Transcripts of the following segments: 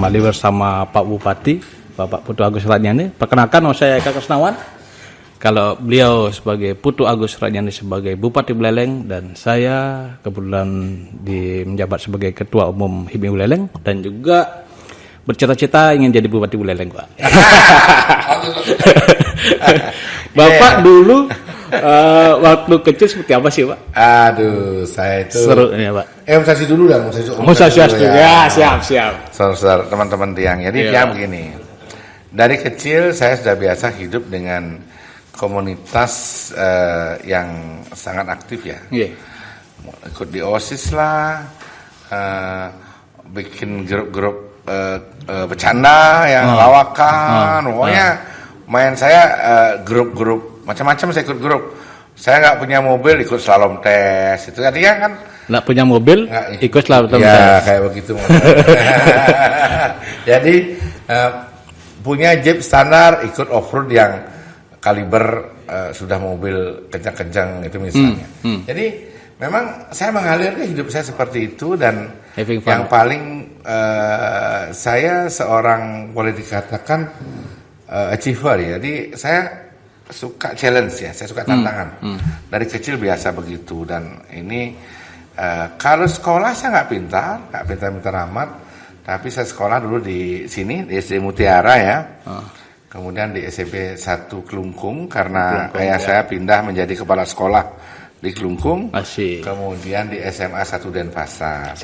kembali bersama Pak Bupati, Bapak Putu Agus Radnyani. Perkenalkan, nama saya Eka Krisnawan. Kalau beliau sebagai Putu Agus Radnyani sebagai Bupati Buleleng, dan saya kebetulan menjabat sebagai Ketua Umum HIMI Buleleng dan juga bercita-cita ingin jadi Bupati Buleleng, Pak. Bapak dulu waktu kecil seperti apa sih, Pak? Aduh, saya itu seru ya, Pak. Musasi dulu dah, Musasi ya, siap. Saudara teman-teman tiang. Jadi dia begini. Dari kecil saya sudah biasa hidup dengan komunitas yang sangat aktif ya. Yeah. Ikut di OSIS lah, bikin grup-grup bercanda yang lawakan, pokoknya main saya grup-grup macam-macam, saya ikut grup. Saya nggak punya mobil, ikut slalom tes, itu artinya kan nggak punya mobil, ikut slalom tes. Ya kayak begitu. Jadi punya Jeep standar, ikut off-road yang kaliber sudah mobil kencang-kencang itu misalnya. Jadi memang saya mengalir hidup saya seperti itu, dan yang paling saya seorang boleh dikatakan achiever ya. Jadi saya suka challenge ya, saya suka tantangan. Dari kecil biasa begitu, dan ini kalau sekolah saya nggak pintar amat, tapi saya sekolah dulu di sini di SD Mutiara ya. Kemudian di SMP 1 Kelungkung karena ayah saya pindah menjadi kepala sekolah di Kelungkung. Kemudian di SMA 1 Denpasar.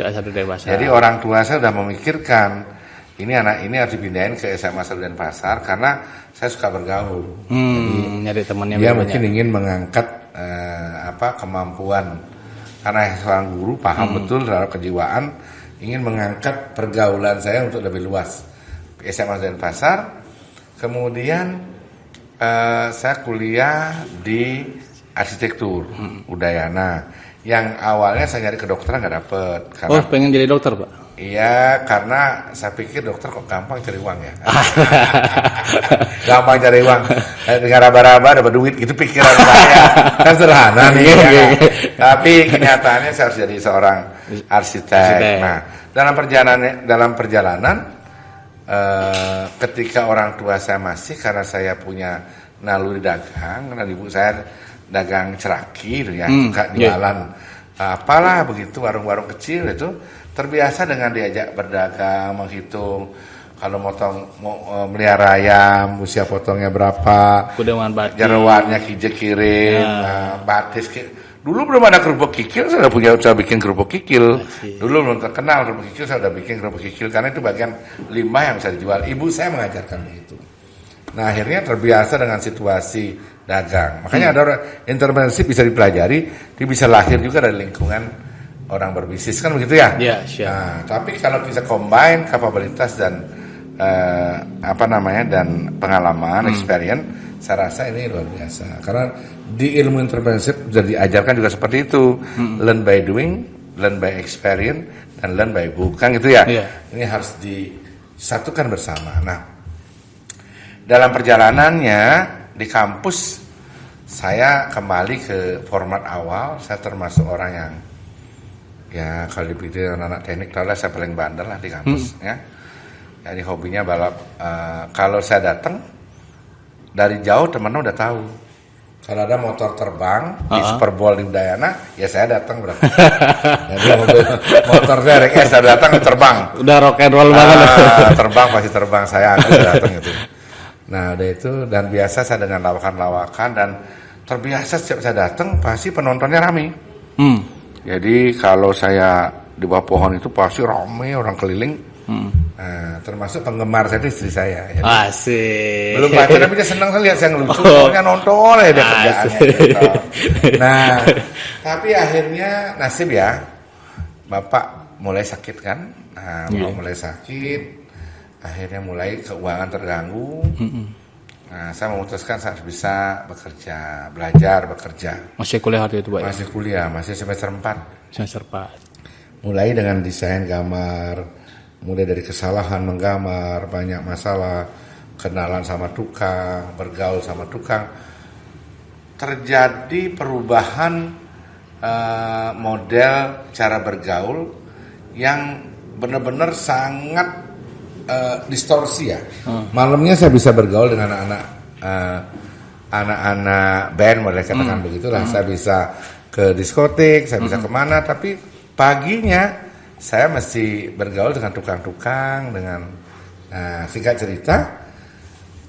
Jadi orang tua saya sudah memikirkan ini anak ini harus dipindahin ke SMA 1 Denpasar karena saya suka bergaul. Jadi nyari temannya dia mungkin ingin mengangkat kemampuan, karena seorang guru paham betul terhadap kejiwaan, ingin mengangkat pergaulan saya untuk lebih luas ke SMA Denpasar. Kemudian saya kuliah di arsitektur Udayana, yang awalnya saya nyari kedokteran nggak dapet. Pengen jadi dokter, Pak? Iya, karena saya pikir dokter kok gampang cari uang ya. Gampang cari uang, dengan raba-raba dapat duit, gitu pikiran saya. Kan sederhana nih ya. Tapi kenyataannya saya harus jadi seorang arsitek. Nah, dalam perjalanan ketika orang tua saya masih, karena saya punya naluri dagang, karena ibu saya dagang ceraki gitu ya, suka jualan apalah begitu, warung-warung kecil itu, terbiasa dengan diajak berdagang, menghitung kalau mau melihara ayam usia potongnya berapa, jeroannya kirim, batis. Dulu belum ada kerupuk kikil, saya bikin kerupuk kikil. Dulu belum terkenal kerupuk kikil, saya udah bikin kerupuk kikil karena itu bagian limbah yang bisa dijual. Ibu saya mengajarkan begitu. Nah, akhirnya terbiasa dengan situasi dagang. Makanya ada entrepreneurship bisa dipelajari, dia bisa lahir juga dari lingkungan orang berbisnis, kan begitu ya? Iya, Nah, tapi kalau bisa combine kapabilitas dan dan pengalaman, experience, saya rasa ini luar biasa. Karena di ilmu entrepreneurship sudah diajarkan juga seperti itu. Learn by doing, learn by experience, dan learn by book, kan gitu ya? Ini harus disatukan bersama. Nah, dalam perjalanannya di kampus, saya kembali ke format awal. Saya termasuk orang yang, ya kalau dipikir anak teknik, saya paling bandel lah di kampus ya. Jadi hobinya balap. Kalau saya datang dari jauh, teman-teman udah tahu. Kalau ada motor terbang di Super Bowl di Udayana, ya saya datang berarti. Jadi motor saya datang terbang. Udah rock and roll banget. Terbang pasti terbang, saya datang itu. Nah, udah itu, dan biasa saya dengan lawakan-lawakan, dan terbiasa setiap saya datang pasti penontonnya rame. Jadi kalau saya di bawah pohon itu pasti rame orang keliling. Nah, termasuk penggemar saya itu istri saya. Jadi, belum baca tapi dia senang lihat saya ngelucu, pokoknya nonton ya dia kerjaannya. Gitu. Nah, tapi akhirnya nasib ya, bapak mulai sakit kan. Nah, mulai sakit, akhirnya mulai keuangan terganggu. Nah, saya memutuskan saya harus bisa belajar bekerja. Masih kuliah waktu itu, Pak? Masih kuliah, masih semester 4. Semester 4. Mulai dengan desain gambar, mulai dari kesalahan menggambar, banyak masalah, kenalan sama tukang, bergaul sama tukang. Terjadi perubahan model cara bergaul yang benar-benar sangat distorsi ya. Malamnya saya bisa bergaul dengan anak-anak band, boleh katakan begitulah. Saya bisa ke diskotik, saya bisa kemana, tapi paginya saya mesti bergaul dengan tukang-tukang, dengan singkat cerita,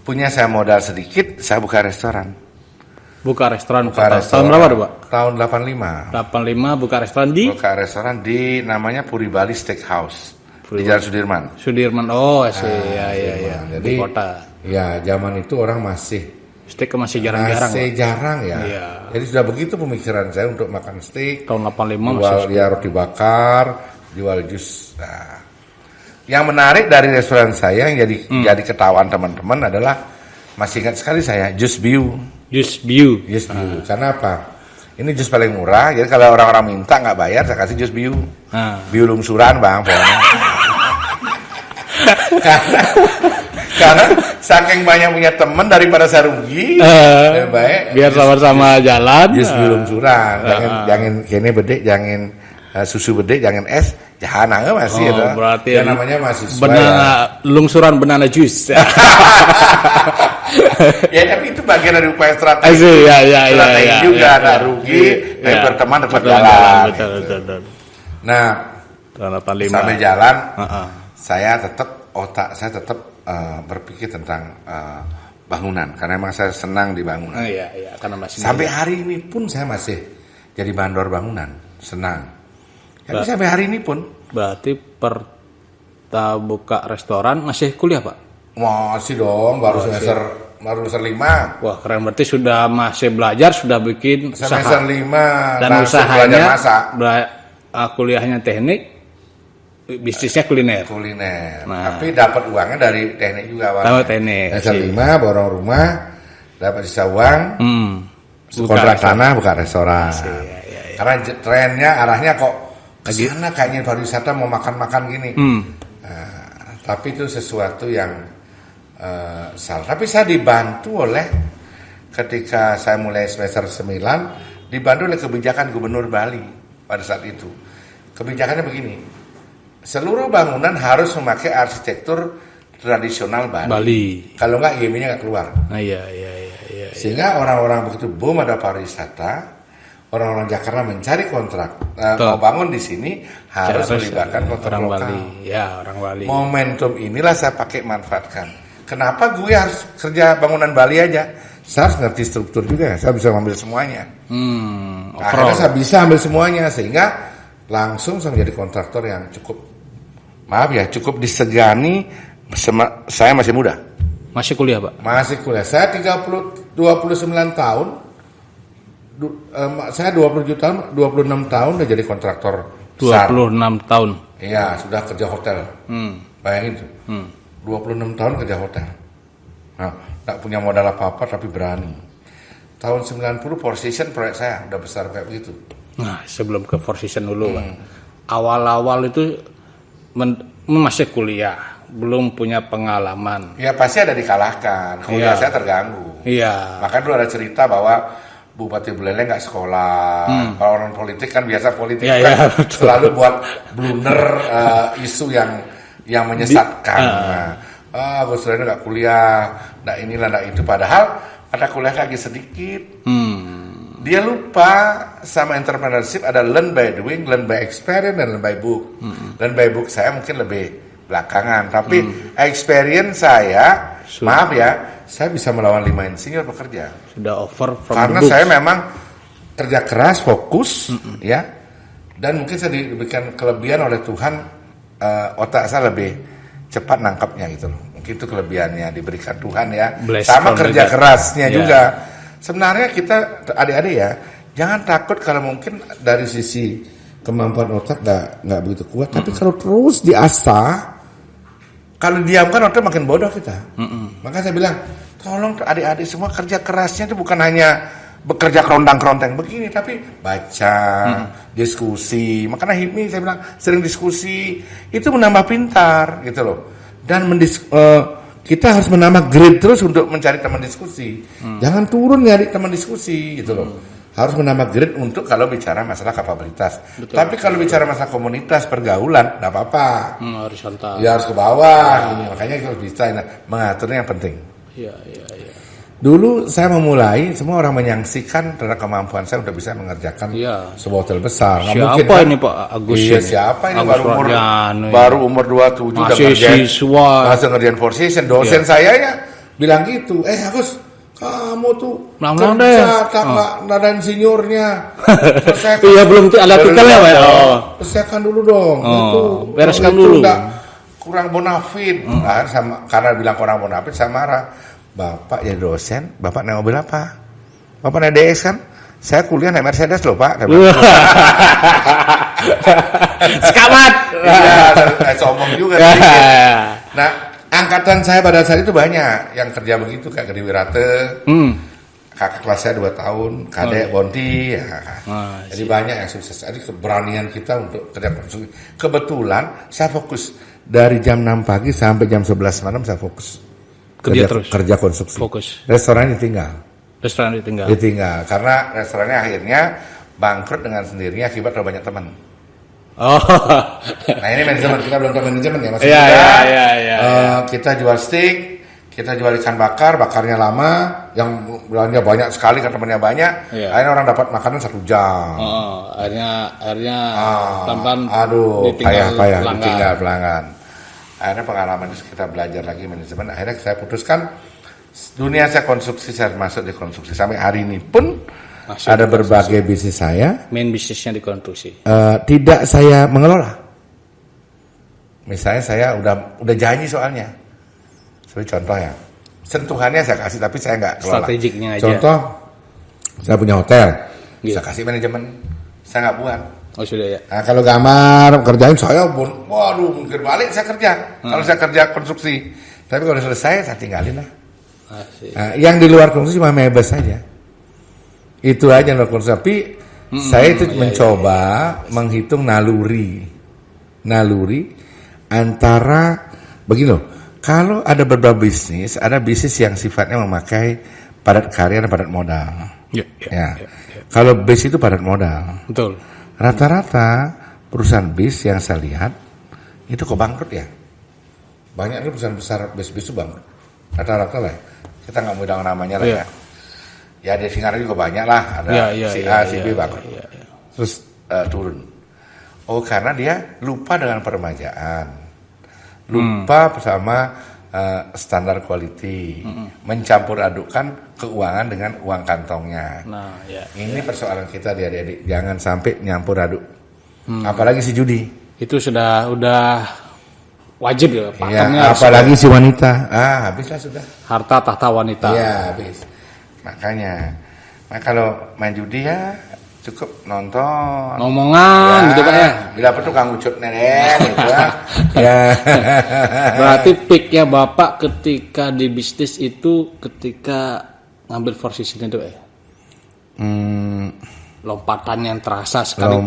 punya saya modal sedikit, saya buka restoran. Buka restoran. Tahun berapa tuh, Pak? Tahun 85. 85 buka restoran di? Buka restoran di namanya Puri Bali Steakhouse di Jalan Sudirman. Sudirman. Oh, ya. Jadi Di kota. ya zaman itu orang masih Steak masih jarang-jarang. masih jarang ya. Iya. Jadi sudah begitu pemikiran saya untuk makan steak. Tahun 85 Jual masih. ya roti bakar, jual jus. Nah, yang menarik dari restoran saya yang jadi ketahuan teman-teman adalah masih ingat sekali saya jus biu. Jus biu. Jus biu. Karena apa? Ini jus paling murah. Jadi kalau orang-orang minta nggak bayar, saya kasih jus biu. Biu lungsuran bang, pokoknya. karena saking banyak punya teman daripada saya rugi, lebih baik. Biar sama-sama jalan. Jus biu lungsuran. Jangan kene bedek, jangan susu bedek, jangan es. Jangan masih ada. Berarti ya namanya mahasiswa. Lungsuran banana juice. Ya tapi itu bagian dari upaya strategi. Strategi juga ada rugi, tapi berteman dapat jalan. Betul. Nah, tahun 85. sambil jalan, otak saya tetap berpikir tentang bangunan, karena memang saya senang di bangunan. Iya, karena masih sampai hari ini pun saya masih jadi bandor bangunan, senang. Tapi sampai hari ini pun. Berarti buka restoran masih kuliah, Pak? Masih dong, baru semester 5. Wah, keren, berarti sudah masih belajar, sudah bikin semester usaha. 5 Dan usahanya kuliahnya teknik, bisnisnya kuliner. Nah. Tapi dapat uangnya dari teknik juga, Pak. Tahu teknik. Semester 5 borong rumah, dapat sisa uang. Kontrak tanah, buka restoran. Iya. Karena trennya arahnya kok ke sana kayaknya pariwisata mau makan-makan gini. Tapi itu sesuatu yang salah. Tapi saya dibantu oleh ketika saya mulai semester 9, dibantu oleh kebijakan Gubernur Bali pada saat itu. Kebijakannya begini, seluruh bangunan harus memakai arsitektur tradisional Bali. Kalau enggak IMI-nya enggak keluar. Iya. Sehingga orang-orang begitu boom ada pariwisata, orang-orang Jakarta mencari kontrak mau bangun di sini harus melibatkan kontrak lokal. Orang Bali. Momentum inilah saya pakai manfaatkan. Kenapa gue harus kerja bangunan Bali aja? Saya harus ngerti struktur juga, saya bisa ambil semuanya. Akhirnya saya bisa ambil semuanya, sehingga langsung saya menjadi kontraktor yang cukup disegani. Saya masih muda. Masih kuliah, Pak? Masih kuliah. Saya 29 tahun. Saya 26 tahun udah jadi kontraktor 26 tahun. Iya, sudah kerja hotel. Bayangin tuh. 26 tahun kerja hotel. Nah, tak punya modal apa-apa tapi berani. Tahun 90 Four Seasons proyek saya udah besar kayak begitu. Nah, sebelum ke Four Seasons dulu, Pak. Awal-awal itu masih kuliah, belum punya pengalaman. Ya pasti ada dikalahkan. Kuliah saya terganggu. Iya. Makanya dulu ada cerita bahwa Bupati Buleleng nggak sekolah. Kalau orang politik kan biasa politik selalu buat blunder isu yang menyesatkan. Gus Dur nggak kuliah, nggak inilah nggak itu. Padahal ada kuliah lagi sedikit. Dia lupa sama entrepreneurship ada learn by doing, learn by experience, dan learn by book. Learn by book saya mungkin lebih belakangan, tapi experience saya, maaf ya, saya bisa melawan 5 insinyur bekerja. Sudah over from karena the books. saya memang kerja keras, fokus, ya, dan mungkin saya diberikan kelebihan oleh Tuhan, otak saya lebih cepat nangkapnya gitu loh. Mungkin itu kelebihannya diberikan Tuhan ya. Sama kerja kerasnya juga. Sebenarnya kita adik-adik ya, jangan takut kalau mungkin dari sisi kemampuan otak nggak begitu kuat, tapi kalau terus diasah, kalau diamkan otak makin bodoh kita. Maka saya bilang, tolong adik-adik semua kerja kerasnya itu bukan hanya bekerja kerontang-keronteng begini, tapi baca, diskusi. Makanya HIPMI saya bilang sering diskusi, itu menambah pintar gitu loh. Dan kita harus menambah grade terus untuk mencari teman diskusi. Jangan turun nyari teman diskusi gitu loh. harus menambah grade untuk kalau bicara masalah kapabilitas. Betul. Tapi kalau bicara masalah komunitas, pergaulan, nggak apa-apa. Horizontal. Ya harus ke bawah. Ini. Makanya kalau bisa mengaturnya yang penting. Iya. Dulu saya memulai, semua orang menyaksikan terhadap kemampuan saya untuk bisa mengerjakan sebuah hotel besar. Nggak Siapa mungkin, ini Pak Agus? Iya, siapa ini Agus baru umur 27 udah siswa. langsung ngerjain four season. Dosen saya ya bilang gitu, Agus, kamu tuh kerja tak ada insinyurnya. Iya belum ada titelnya Pak. Selesaikan dulu dong. Itu bereskan dulu. Kurang bonafit. Karena bilang kurang bonafit saya marah. Bapak jadi dosen, Bapak naik mobil apa? Bapak naik DS kan? Saya kuliah naik Mercedes loh Pak. Sekamat. Iya, saya sombong juga. Nah, angkatan saya pada saat itu banyak yang kerja begitu, kayak Gede Wirate, kakak kelas saya 2 tahun, Kadek Bonti, jadi banyak yang sukses. Jadi keberanian kita untuk kerja konstruksi. Kebetulan saya fokus dari jam 6 pagi sampai jam 11 malam saya fokus kerja konstruksi. Fokus. Restoran ditinggal karena restorannya akhirnya bangkrut dengan sendirinya akibat terlalu banyak teman. Nah ini manajemen, kita belum tahu manajemen ya maksudnya. Iya. Kita jual steak, kita jual ikan bakar, bakarnya lama, yang belanja banyak sekali kan temannya banyak. Akhirnya orang dapat makanan 1 jam. Akhirnya pelan-pelan payah ditinggal pelanggan. Akhirnya pengalaman itu kita belajar lagi manajemen. Akhirnya saya putuskan dunia saya konstruksi, saya masuk di konstruksi sampai hari ini pun. Ada berbagai bisnis saya. Main bisnisnya di konstruksi. Tidak saya mengelola. Misalnya saya udah janji soalnya. Sebagai contoh ya. Sentuhannya saya kasih tapi saya nggak kelola. Strategiknya aja. Contoh, saya punya hotel. Saya kasih manajemen. Saya nggak buat. Oh sudah ya. Nah, kalau gambar kerjain saya pun, waduh mungkin balik saya kerja. Kalau saya kerja konstruksi. Tapi kalau selesai saya tinggalin lah. Nah, yang di luar konstruksi cuma mebes saja. Itu aja yang konstruksi. Tapi saya itu mencoba menghitung naluri antara begini loh. Kalau ada beberapa bisnis, ada bisnis yang sifatnya memakai padat karya dan padat modal. Ya. Kalau bis itu padat modal. Betul. Rata-rata perusahaan bis yang saya lihat itu kok bangkrut ya. Banyak itu perusahaan besar bis itu bangkrut. Rata-rata lah. Kita nggak mau bilang namanya lah ya. Ya di Singapura juga banyak lah. Ada si A, si B bangkrut. Terus turun. Oh karena dia lupa dengan peremajaan. Lupa bersama standar quality. Mencampur adukkan keuangan dengan uang kantongnya. Ini persoalan kita adik-adik. Jangan sampai nyampur aduk. Apalagi si judi. Itu udah wajib ya. Apalagi si wanita. Habislah sudah. Harta tahta wanita. Iya habis. Makanya kalau main judi ya cukup nonton. Ngomongan gitu Pak ya. Bila perlu kang ucut nenek gitu ya. Berarti peaknya Bapak ketika di bisnis itu ketika ngambil four season itu ya? Lompatan yang terasa sekali.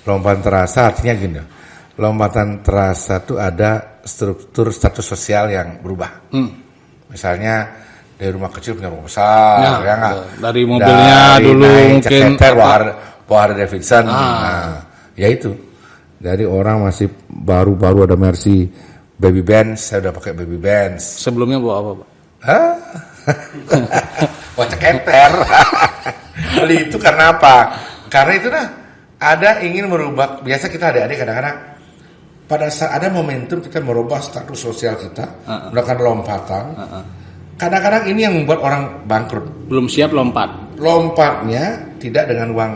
Lompatan terasa artinya gini. Lompatan terasa itu ada struktur status sosial yang berubah. Misalnya dari rumah kecil punya rumah besar, ya nggak? Dari mobilnya dulu mungkin Harley Davidson. Ya itu. Dari orang masih baru ada Mercy Baby Benz, saya udah pakai Baby Benz. Sebelumnya bawa apa, Pak? Wah ceketer. Beli itu karena apa? Karena itu ada ingin merubah. Biasa kita adik-adik kadang-kadang pada saat ada momentum kita merubah status sosial kita, melakukan lompatan. Kadang-kadang ini yang membuat orang bangkrut. Belum siap lompat. Lompatnya tidak dengan uang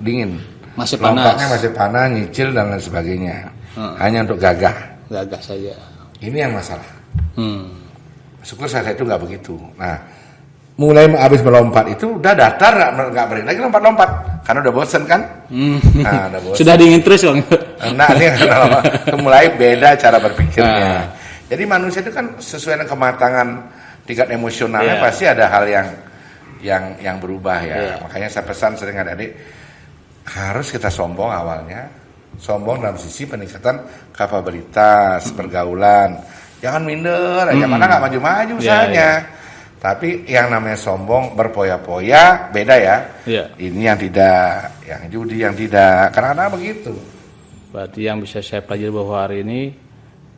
dingin. Masih panas. Lompatnya masih panas, nyicil dan lain sebagainya. Hanya untuk gagah. Gagah saja. Ini yang masalah. Syukur saya itu nggak begitu. Nah, mulai habis melompat itu udah datar nggak berani lagi lompat-lompat karena udah bosen kan? Nah, udah bosen. Sudah dingin terus Bang. Nah, ini mulai beda cara berpikirnya. Jadi manusia itu kan sesuai dengan kematangan tingkat emosionalnya pasti ada hal yang berubah ya. Makanya saya pesan sering adik-adik harus kita sombong awalnya. Sombong dalam sisi peningkatan kapabilitas, pergaulan. Jangan minder aja, mana nggak maju-maju usahanya. Tapi yang namanya sombong, berpoya-poya, beda ya. Iya. Ini yang tidak, yang judi yang tidak. Karena begitu. Berarti yang bisa saya pelajari bahwa hari ini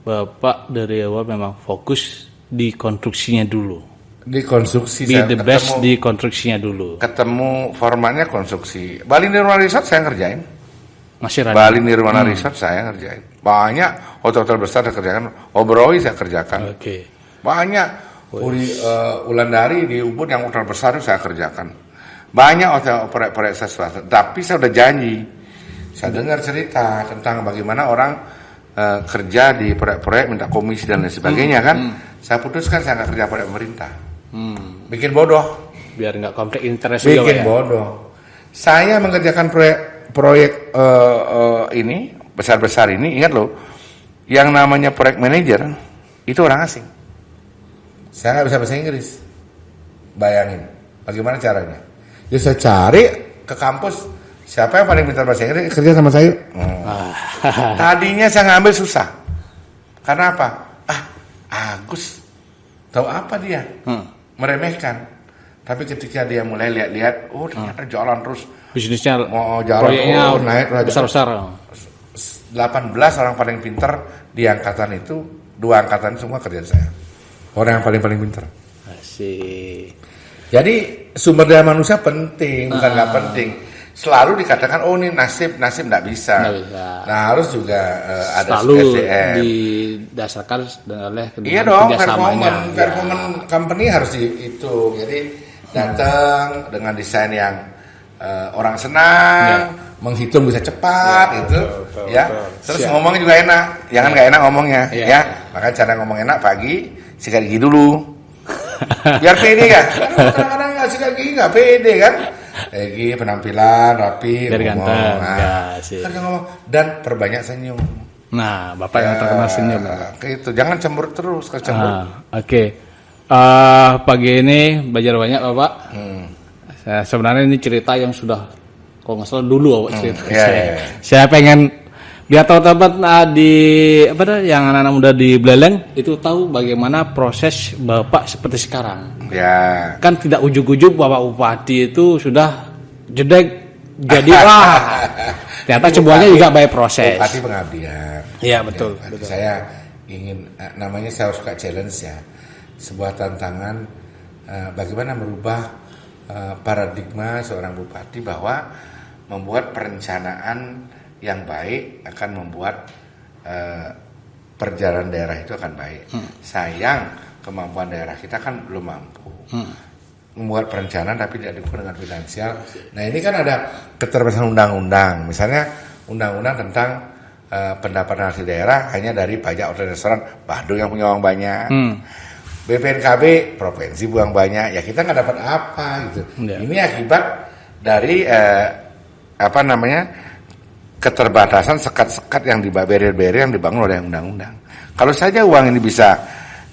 Bapak dari awal memang fokus di konstruksinya dulu. Di konstruksi Be saya the best di konstruksinya dulu. ketemu formatnya konstruksi. Bali Nirwana Resort saya ngerjain. Masih running. Bali Nirwana Resort saya ngerjain. Banyak hotel-hotel besar saya kerjakan. Oberoi saya kerjakan. Oke. Banyak Wulandari di Ubud yang hotel besar itu saya kerjakan. Banyak hotel proyek-proyek saya swasta. Tapi saya udah janji. Saya dengar cerita tentang bagaimana orang kerja di proyek-proyek minta komisi dan lain sebagainya kan. Saya putuskan saya nggak kerja proyek pemerintah. Bikin bodoh. Biar nggak konflik interest juga, Bikin ya. bodoh. Saya mengerjakan proyek ini besar-besar ini, ingat loh, yang namanya proyek manager itu orang asing. Saya nggak bisa bahasa Inggris. Bayangin, bagaimana caranya? Ya saya cari ke kampus siapa yang paling pintar bahasa Inggris kerja sama saya. Tadinya saya ngambil susah. Karena apa? Agus, tahu apa dia? Meremehkan. Tapi ketika dia mulai lihat-lihat, oh ternyata jalan terus. Bisnisnya, Jalan, proyeknya naik besar-besar. 18 orang paling pintar di angkatan itu, 2 angkatan semua kerja saya. Orang yang paling pintar. Asik. Jadi sumber daya manusia penting, bukan nggak penting. Selalu dikatakan, oh ini nasib nggak bisa. Nggak bisa. Nah harus juga ada Selalu SDM. didasarkan oleh Iya dong, kerjasamanya. performance company harus itu. Jadi datang dengan desain yang orang senang, menghitung bisa cepat, gitu, ya. Terus Siap. ngomongnya juga enak, jangan nggak enak ngomongnya, Iya. ya. Maka cara ngomong enak pagi, sikat gigi dulu, biar pede kan. Kadang-kadang nggak sikat gigi nggak pede kan. Gigi penampilan rapi, Biar ngomong, ganteng, nah, ya, sih. kan ngomong dan perbanyak senyum. Nah, Bapak yang terkenal senyum. Gitu, jangan cemberut terus, kalau cemberut. Oke. Pagi ini belajar banyak Bapak. Sebenarnya ini cerita yang sudah, kalau nggak salah dulu Bapak cerita. Iya, iya. Saya pengen biar teman-teman yang anak-anak muda di Buleleng itu tahu bagaimana proses Bapak seperti sekarang. Ya. Kan tidak ujuk-ujuk Bapak Bupati itu sudah jedek jadi ternyata semuanya juga by proses. Bupati pengabdian. Iya betul. Ya, saya ingin namanya saya suka challenge ya, sebuah tantangan bagaimana merubah paradigma seorang bupati bahwa membuat perencanaan yang baik akan membuat perjalanan daerah itu akan baik. Sayang kemampuan daerah kita kan belum mampu membuat perencanaan tapi tidak didukung dengan finansial. Nah ini kan ada keterbatasan undang-undang, misalnya undang-undang tentang pendapatan hasil daerah hanya dari pajak hotel restoran, Bandung yang punya uang banyak. BPNKB provinsi buang banyak, ya kita nggak dapat apa gitu. Ini akibat dari keterbatasan sekat-sekat yang barrier-barrier yang dibangun oleh undang-undang. Kalau saja uang ini bisa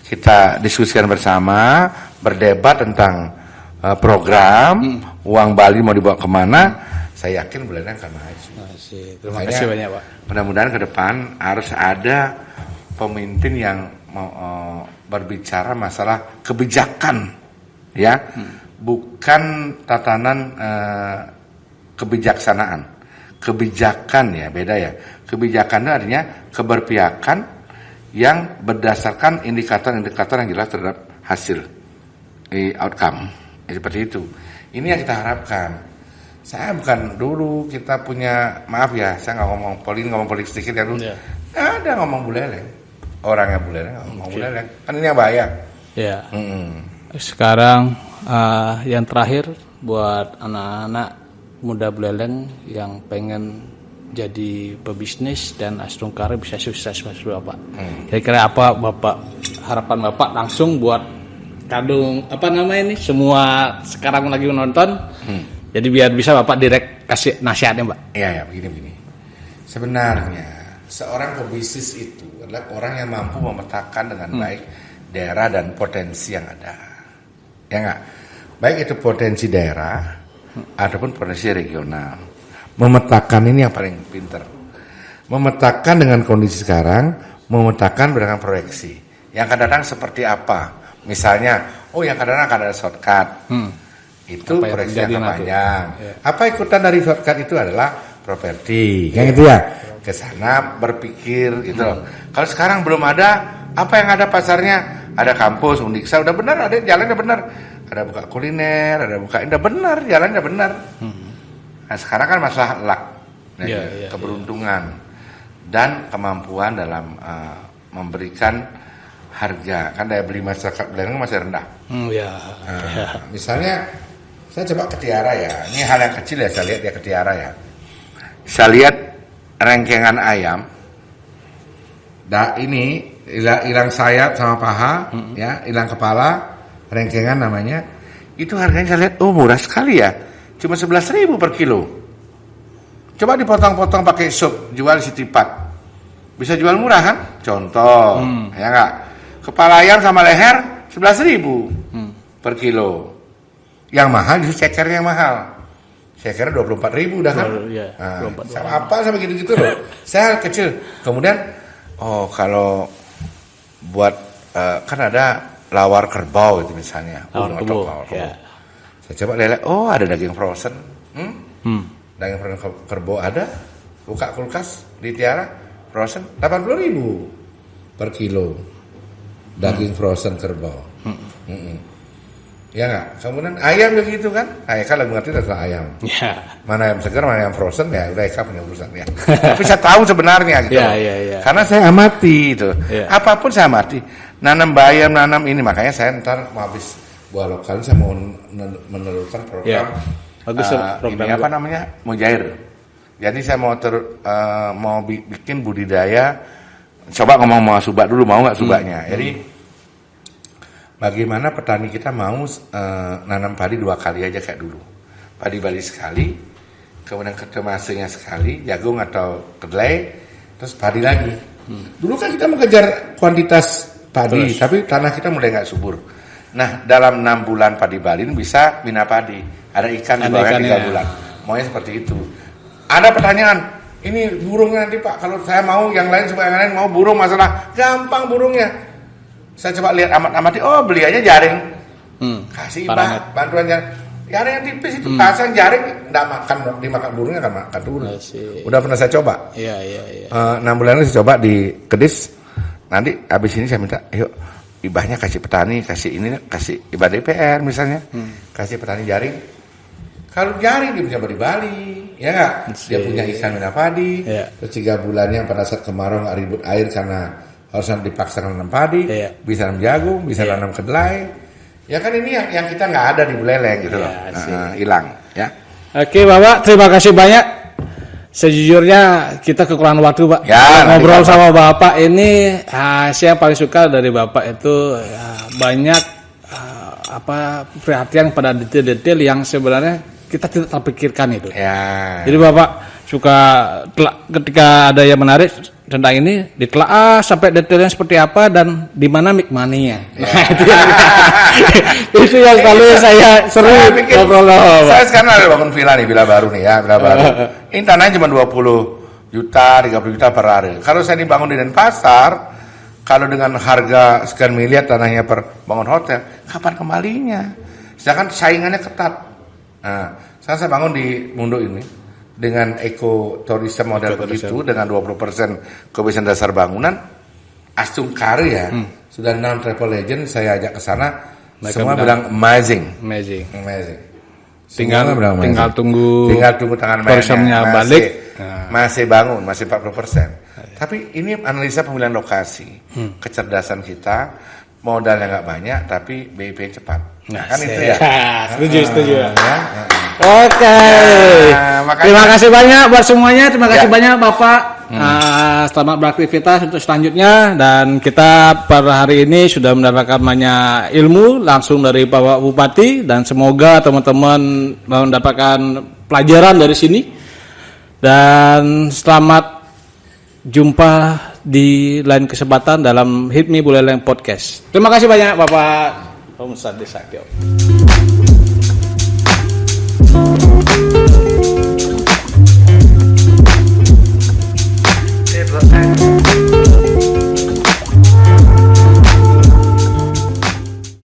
kita diskusikan bersama, berdebat tentang program, uang Bali mau dibawa kemana, saya yakin Buleleng akan maju. Terima kasih banyak Pak. Mudah-mudahan ke depan harus ada pemimpin yang mau berbicara masalah kebijakan, ya, bukan tatanan kebijaksanaan. Kebijakan ya beda ya. Kebijakan itu artinya keberpihakan yang berdasarkan indikator-indikator yang jelas terhadap hasil, outcome, seperti itu. Ini yang kita harapkan. Saya bukan dulu kita punya, maaf ya, saya nggak ngomong politik sedikit ya dulu. Ada ngomong Buleleng. Orangnya Buleleng, ngomong Buleleng. Kan ini yang bahaya. Ya. Sekarang yang terakhir buat anak-anak muda Buleleng yang pengen jadi pebisnis dan Astrung Karir bisa sukses Mas Bapak. Kira-kira apa Bapak harapan Bapak langsung buat semua sekarang lagi menonton. Jadi biar bisa Bapak direct kasih nasihatnya, Pak. Iya, begini. Sebenarnya seorang pebisnis itu adalah orang yang mampu memetakan dengan baik daerah dan potensi yang ada. Ya enggak? Baik itu potensi daerah ataupun potensi regional. Memetakan ini yang paling pinter. Memetakan dengan kondisi sekarang, memetakan berdasarkan proyeksi. Yang akan datang seperti apa? Misalnya, Oh yang kadang-kadang ada shortcut. Itu Apa yang proyeksi terjadi jangka nanti? panjang. Ya. Apa ikutan dari shortcut itu adalah properti, kayak gitu ya. Ke sana berpikir gitu loh. Kalau sekarang belum ada, apa yang ada pasarnya? Ada kampus, Undiksa udah benar, ada jalannya benar. Ada buka kuliner, ada buka, udah benar, jalannya benar. Nah sekarang kan masalah luck, keberuntungan dan kemampuan dalam memberikan harga. Kan daya beli masyarakat Belanda masih rendah. Misalnya saya coba ke Tiara ya, ini hal yang kecil ya, saya lihat ya ke Tiara ya. Saya lihat rengkengan ayam, ini hilang sayap sama paha, ya, hilang kepala, rengkengan namanya. Itu harganya saya lihat, oh murah sekali ya, cuma 11.000 per kilo. Coba dipotong-potong pakai sup, jual City Pat, bisa jual murah kan? Contoh, ya enggak? Kepala ayam sama leher 11.000 per kilo. Yang mahal justru cekernya yang mahal. Cekernya 24.000 udah kan? Sama apa sama gitu-gitu loh. Saya kecil. Kemudian kalau buat kan ada lawar kerbau itu misalnya. Lawar kerbau. Ya. Saya coba lihat, ada daging frozen. Daging frozen kerbau ada. Buka kulkas di Tiara frozen 80.000 per kilo. Daging frozen kerbau. Ya nggak? Kemudian ayam begitu kan? Eka lagi ngerti tentang ayam. Ya. Mana ayam segar, mana ayam frozen ya udah Eka punya urusan ya. Tapi saya tahu sebenarnya gitu. Ya. Karena saya amati itu. Ya. Apapun saya amati. Nanam bayam, nanam ini, makanya saya ntar mau habis buah lokal saya mau menelurkan program. Bagus program ini apa namanya? Mujair. Jadi saya mau bikin budidaya. Coba ngomong sama Subak dulu, mau nggak Subaknya? Jadi bagaimana petani kita mau nanam padi 2 kali aja kayak dulu. Padi Bali sekali, kemudian kedemasenya sekali, jagung atau kedelai, terus padi lagi. Dulu kan kita mengejar kuantitas padi, tapi tanah kita mulai nggak subur. Nah, dalam 6 bulan padi Bali bisa bina padi. Ada ikan di bawahnya 3 bulan. Maunya seperti itu. Ada pertanyaan, ini burungnya nanti Pak, kalau saya mau yang lain supaya yang lain mau burung masalah. Gampang burungnya. Saya coba lihat amati, beli aja jaring. Kasih bantuan jaring yang tipis itu, pasang jaring, enggak makan, dimakan burungnya kan makan turun. Udah pernah saya coba. Iya. 6 bulan ini saya coba di Kedis. Nanti habis ini saya minta, yuk ibahnya kasih petani, kasih ibah DPR misalnya, kasih petani jaring. Kalau jaring dia bisa Bali, ya nggak? Dia punya ikan mina padi. Terus 3 bulannya pada saat kemarau nggak ribut air karena harus dipaksa nanam padi, bisa nanam jagung, bisa nanam kedelai. Ya kan ini yang kita nggak ada di Buleleng gitu loh, hilang. Ya. Oke Bapak, terima kasih banyak. Sejujurnya kita kekurangan waktu Pak. Ngobrol sama Bapak ini, saya paling suka dari Bapak itu banyak perhatian pada detail-detail yang sebenarnya kita tidak terpikirkan itu. Jadi Bapak suka ketika ada yang menarik tentang ini ditelaah sampai detailnya seperti apa dan di mana make money-nya. Itu yang selalu saya seru ngobrol. Saya sekarang ada bangun villa baru nih ya, villa baru. Ini tanahnya cuma 20 juta, 30 juta per hari. Kalau saya dibangun di Denpasar, kalau dengan harga sekian miliar tanahnya per bangun hotel, kapan kembalinya? Sedangkan saingannya ketat. Nah, saya bangun di Mundo ini dengan ekoturisme model begitu, dengan 20% kebiasaan dasar bangunan, Astung Kari ya, sudah 6 travel legend saya ajak ke sana, semua bilang amazing. Tinggal tunggu tangan mainnya, balik, masih bangun, masih 40%. Tapi ini analisa pemilihan lokasi, kecerdasan kita, modalnya nggak banyak, tapi BIP cepat. Kan itu ya. Setuju. Oke. Terima kasih banyak buat semuanya. Terima kasih banyak Bapak. Selamat beraktivitas untuk selanjutnya. Dan kita pada hari ini sudah mendapatkan banyak ilmu langsung dari Bapak Bupati. Dan semoga teman-teman mendapatkan pelajaran dari sini. Dan selamat jumpa di lain kesempatan dalam Hit Me Buleleng Podcast. Terima kasih banyak Bapak Om Sadi Sakyo.